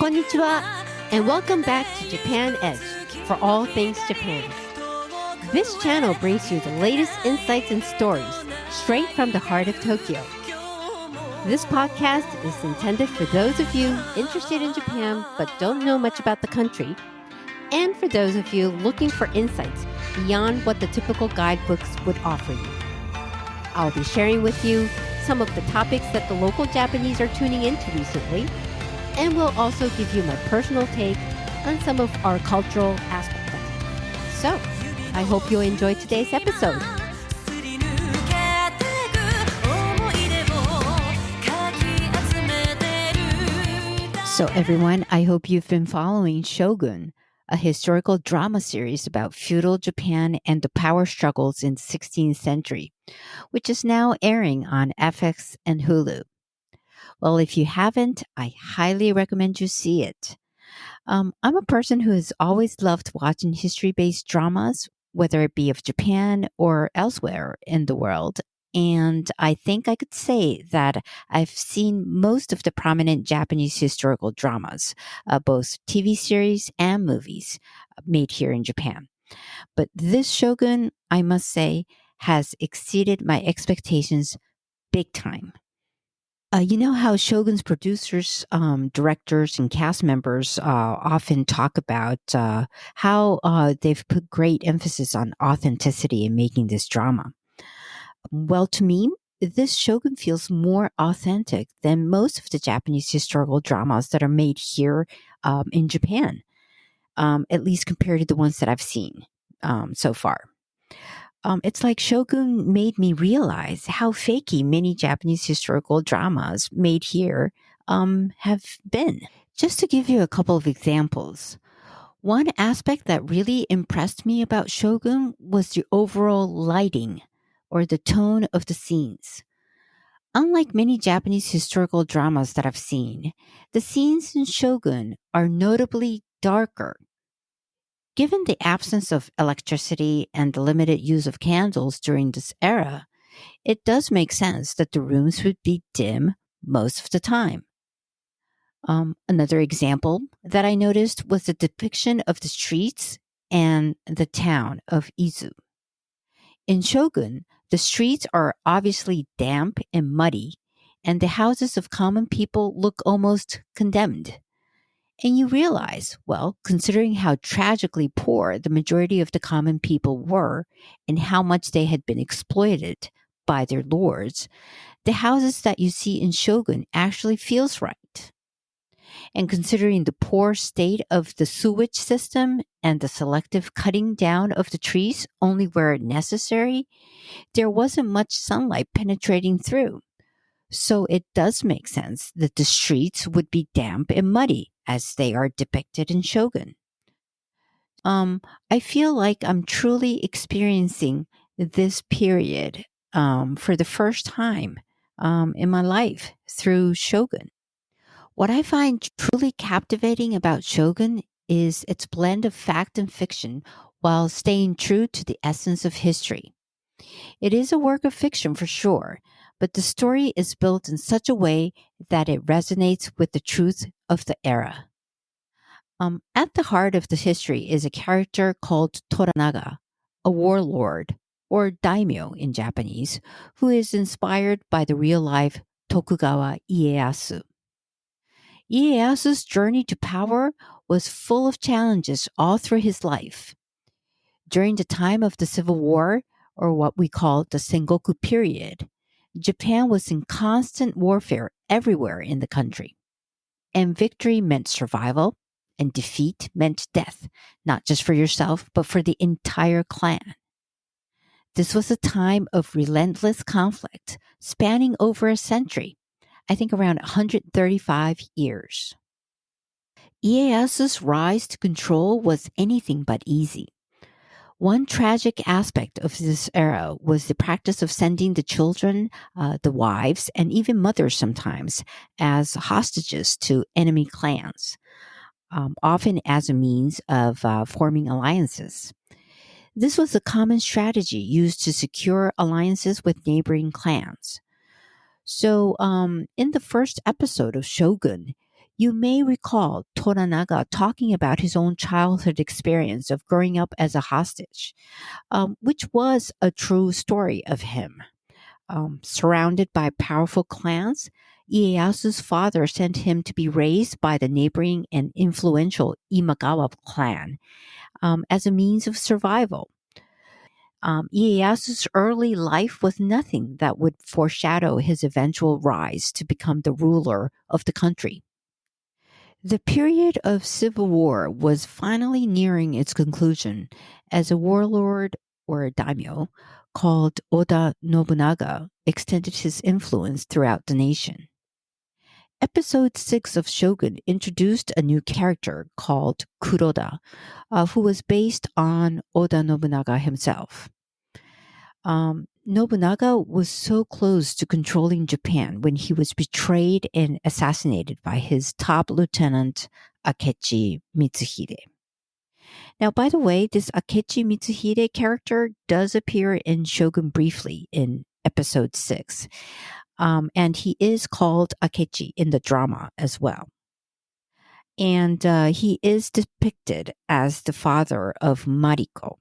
Konnichiwa, and welcome back to Japan Edge for all things Japan. This channel brings you the latest insights and stories straight from the heart of Tokyo. This podcast is intended for those of you interested in Japan but don't know much about the country, and for those of you looking for insights beyond what the typical guidebooks would offer you. I'll be sharing with you some of the topics that the local Japanese are tuning into recently, and we'll also give you my personal take on some of our cultural aspects of it. So, I hope you'll enjoy today's episode. So everyone, I hope you've been following Shogun, a historical drama series about feudal Japan and the power struggles in the 16th century, which is now airing on FX and Hulu. Well, if you haven't, I highly recommend you see it. I'm a person who has always loved watching history-based dramas, whether it be of Japan or elsewhere in the world. And I think I could say that I've seen most of the prominent Japanese historical dramas, both TV series and movies made here in Japan. But this Shogun, I must say, has exceeded my expectations big time. You know how Shogun's producers, directors, and cast members often talk about how they've put great emphasis on authenticity in making this drama. Well, to me, this Shogun feels more authentic than most of the Japanese historical dramas that are made here in Japan, at least compared to the ones that I've seen so far. It's like Shogun made me realize how fakey many Japanese historical dramas made here have been. Just to give you a couple of examples, one aspect that really impressed me about Shogun was the overall lighting or the tone of the scenes. Unlike many Japanese historical dramas that I've seen, the scenes in Shogun are notably darker. Given the absence of electricity and the limited use of candles during this era, it does make sense that the rooms would be dim most of the time. Another example that I noticed was the depiction of the streets and the town of Izu. In Shogun, the streets are obviously damp and muddy, and the houses of common people look almost condemned. And you realize, well, considering how tragically poor the majority of the common people were and how much they had been exploited by their lords, the houses that you see in Shogun actually feels right. And considering the poor state of the sewage system and the selective cutting down of the trees only where necessary, there wasn't much sunlight penetrating through. So it does make sense that the streets would be damp and muddy as they are depicted in Shogun. I feel like I'm truly experiencing this period for the first time in my life through Shogun. What I find truly captivating about Shogun is its blend of fact and fiction while staying true to the essence of history. It is a work of fiction for sure, but the story is built in such a way that it resonates with the truth of the era. At the heart of the history is a character called Toranaga, a warlord, or daimyo in Japanese, who is inspired by the real-life Tokugawa Ieyasu. Ieyasu's journey to power was full of challenges all through his life. During the time of the Civil War, or what we call the Sengoku period, Japan was in constant warfare everywhere in the country. And victory meant survival, and defeat meant death, not just for yourself, but for the entire clan. This was a time of relentless conflict, spanning over a century, I think around 135 years. Ieyasu's rise to control was anything but easy. One tragic aspect of this era was the practice of sending the children, the wives, and even mothers sometimes as hostages to enemy clans, often as a means of forming alliances. This was a common strategy used to secure alliances with neighboring clans. So, in the first episode of Shogun, you may recall Toranaga talking about his own childhood experience of growing up as a hostage, which was a true story of him. Surrounded by powerful clans, Ieyasu's father sent him to be raised by the neighboring and influential Imagawa clan as a means of survival. Ieyasu's early life was nothing that would foreshadow his eventual rise to become the ruler of the country. The period of civil war was finally nearing its conclusion as a warlord or a daimyo called Oda Nobunaga extended his influence throughout the nation. Episode 6 of Shogun introduced a new character called Kuroda, who was based on Oda Nobunaga himself. Nobunaga was so close to controlling Japan when he was betrayed and assassinated by his top lieutenant, Akechi Mitsuhide. Now, by the way, this Akechi Mitsuhide character does appear in Shogun briefly in episode 6. And he is called Akechi in the drama as well. And he is depicted as the father of Mariko.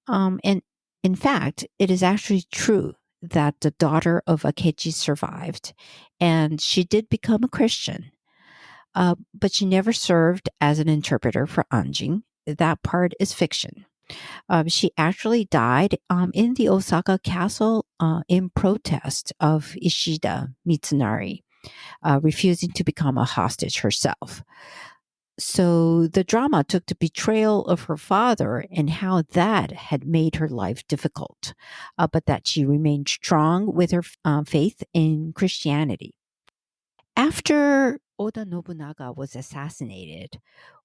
And in fact, it is actually true that the daughter of Akechi survived, and she did become a Christian. But she never served as an interpreter for Anjing. That part is fiction. She actually died in the Osaka castle in protest of Ishida Mitsunari, refusing to become a hostage herself. So the drama took the betrayal of her father and how that had made her life difficult, but that she remained strong with her faith in Christianity. After Oda Nobunaga was assassinated,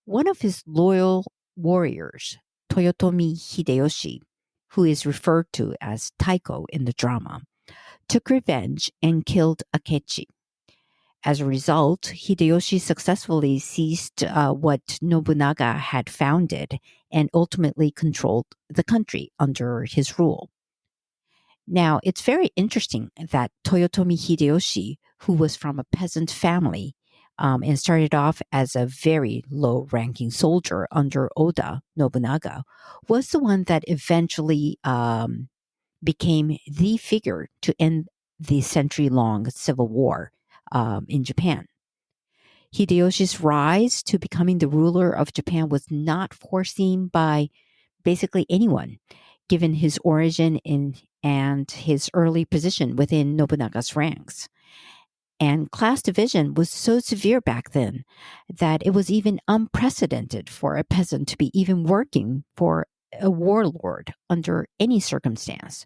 one of his loyal warriors, Toyotomi Hideyoshi, who is referred to as Taiko in the drama, took revenge and killed Akechi. As a result, Hideyoshi successfully seized what Nobunaga had founded and ultimately controlled the country under his rule. Now, it's very interesting that Toyotomi Hideyoshi, who was from a peasant family and started off as a very low ranking soldier under Oda Nobunaga, was the one that eventually became the figure to end the century long civil war in Japan. Hideyoshi's rise to becoming the ruler of Japan was not foreseen by basically anyone, given his origin and his early position within Nobunaga's ranks. And class division was so severe back then that it was even unprecedented for a peasant to be even working for a warlord under any circumstance.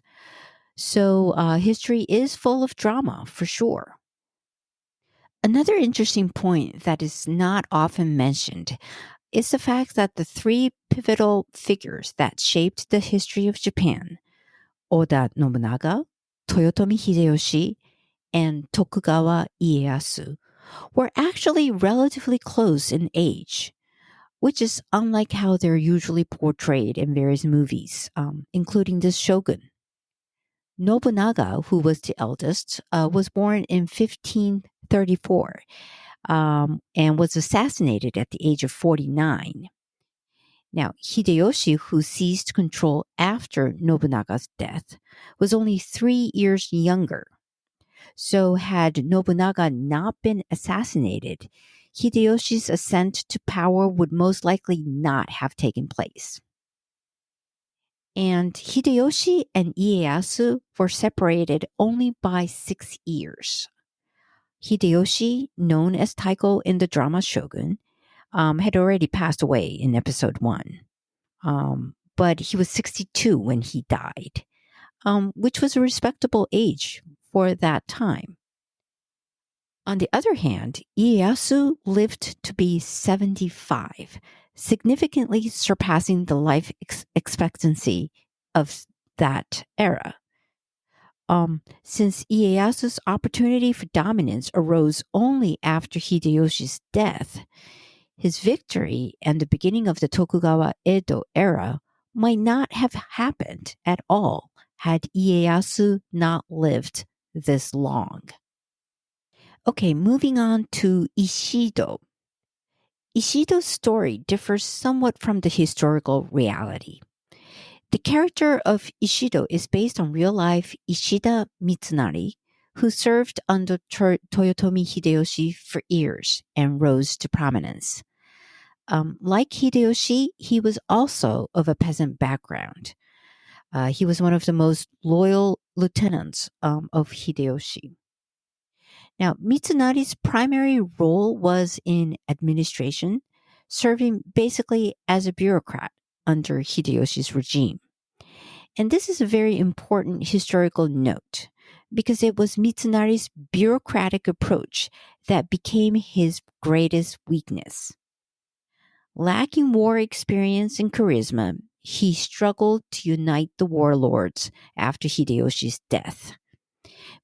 So history is full of drama for sure. Another interesting point that is not often mentioned is the fact that the three pivotal figures that shaped the history of Japan, Oda Nobunaga, Toyotomi Hideyoshi, and Tokugawa Ieyasu, were actually relatively close in age, which is unlike how they're usually portrayed in various movies, including this Shogun. Nobunaga, who was the eldest, was born in 1534 and was assassinated at the age of 49. Now, Hideyoshi, who seized control after Nobunaga's death, was only 3 years younger. So, had Nobunaga not been assassinated, Hideyoshi's ascent to power would most likely not have taken place. And Hideyoshi and Ieyasu were separated only by 6 years. Hideyoshi, known as Taiko in the drama Shogun, had already passed away in episode 1. But he was 62 when he died, which was a respectable age for that time. On the other hand, Ieyasu lived to be 75, significantly surpassing the life expectancy of that era. Since Ieyasu's opportunity for dominance arose only after Hideyoshi's death, his victory and the beginning of the Tokugawa Edo era might not have happened at all had Ieyasu not lived this long. Okay, moving on to Ishido. Ishido's story differs somewhat from the historical reality. The character of Ishido is based on real-life Ishida Mitsunari, who served under Toyotomi Hideyoshi for years and rose to prominence. Like Hideyoshi, he was also of a peasant background. He was one of the most loyal lieutenants of Hideyoshi. Now, Mitsunari's primary role was in administration, serving basically as a bureaucrat under Hideyoshi's regime. And this is a very important historical note because it was Mitsunari's bureaucratic approach that became his greatest weakness. Lacking war experience and charisma, he struggled to unite the warlords after Hideyoshi's death.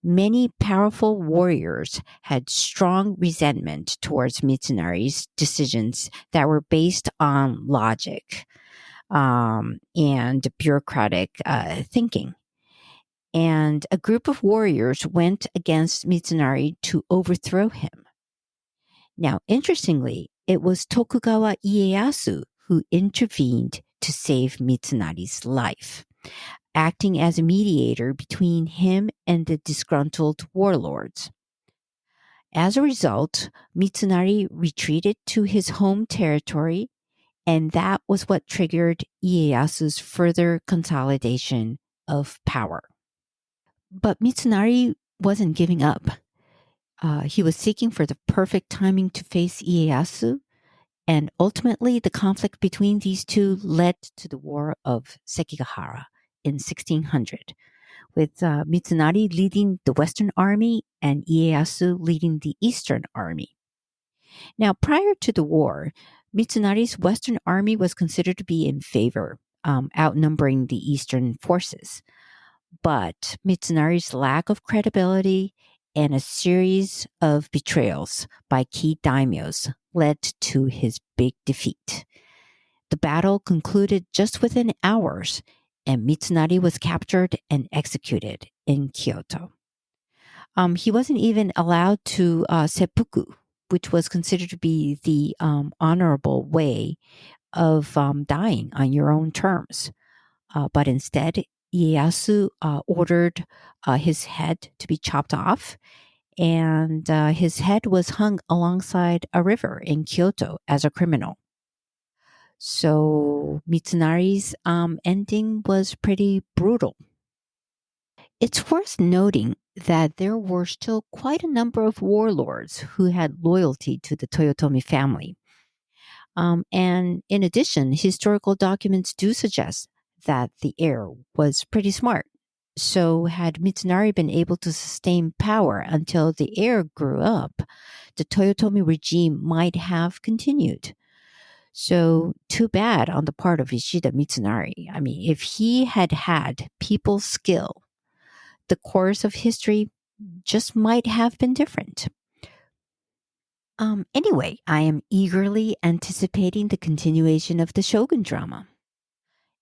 Many powerful warriors had strong resentment towards Mitsunari's decisions that were based on logic and bureaucratic thinking. And a group of warriors went against Mitsunari to overthrow him. Now, interestingly, it was Tokugawa Ieyasu who intervened to save Mitsunari's life, acting as a mediator between him and the disgruntled warlords. As a result, Mitsunari retreated to his home territory, and that was what triggered Ieyasu's further consolidation of power. But Mitsunari wasn't giving up. He was seeking for the perfect timing to face Ieyasu, and ultimately the conflict between these two led to the War of Sekigahara in 1600, with Mitsunari leading the Western Army and Ieyasu leading the Eastern Army. Now, prior to the war, Mitsunari's Western Army was considered to be in favor, outnumbering the Eastern forces. But Mitsunari's lack of credibility and a series of betrayals by key daimyos led to his big defeat. The battle concluded just within hours, and Mitsunari was captured and executed in Kyoto. He wasn't even allowed to seppuku, which was considered to be the honorable way of dying on your own terms. But instead, Ieyasu ordered his head to be chopped off, and his head was hung alongside a river in Kyoto as a criminal. So Mitsunari's ending was pretty brutal. It's worth noting that there were still quite a number of warlords who had loyalty to the Toyotomi family. And in addition, historical documents do suggest that the heir was pretty smart. So had Mitsunari been able to sustain power until the heir grew up, the Toyotomi regime might have continued. So too bad on the part of Ishida Mitsunari. I mean, if he had had people's skill, the course of history just might have been different. Anyway, I am eagerly anticipating the continuation of the Shogun drama.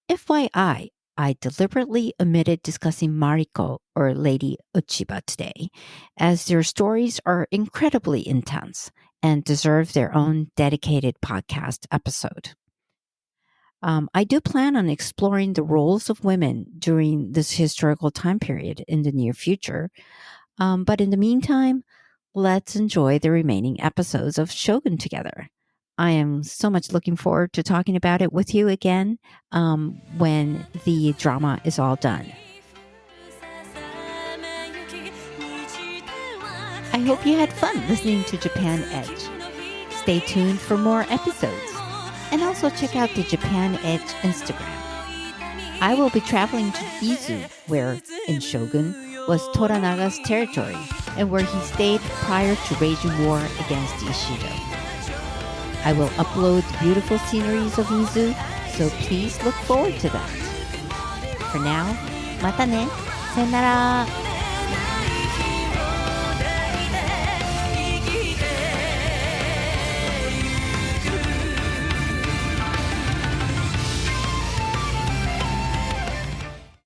FYI, I deliberately omitted discussing Mariko or Lady Uchiba today, as their stories are incredibly intense and deserve their own dedicated podcast episode. I do plan on exploring the roles of women during this historical time period in the near future. But in the meantime, let's enjoy the remaining episodes of Shogun together. I am so much looking forward to talking about it with you again when the drama is all done. I hope you had fun listening to Japan Edge. Stay tuned for more episodes. And also check out the Japan Edge Instagram. I will be traveling to Izu, where, in Shogun, was Toranaga's territory, and where he stayed prior to waging war against Ishido. I will upload beautiful sceneries of Izu, so please look forward to that. For now, mata ne, sayonara!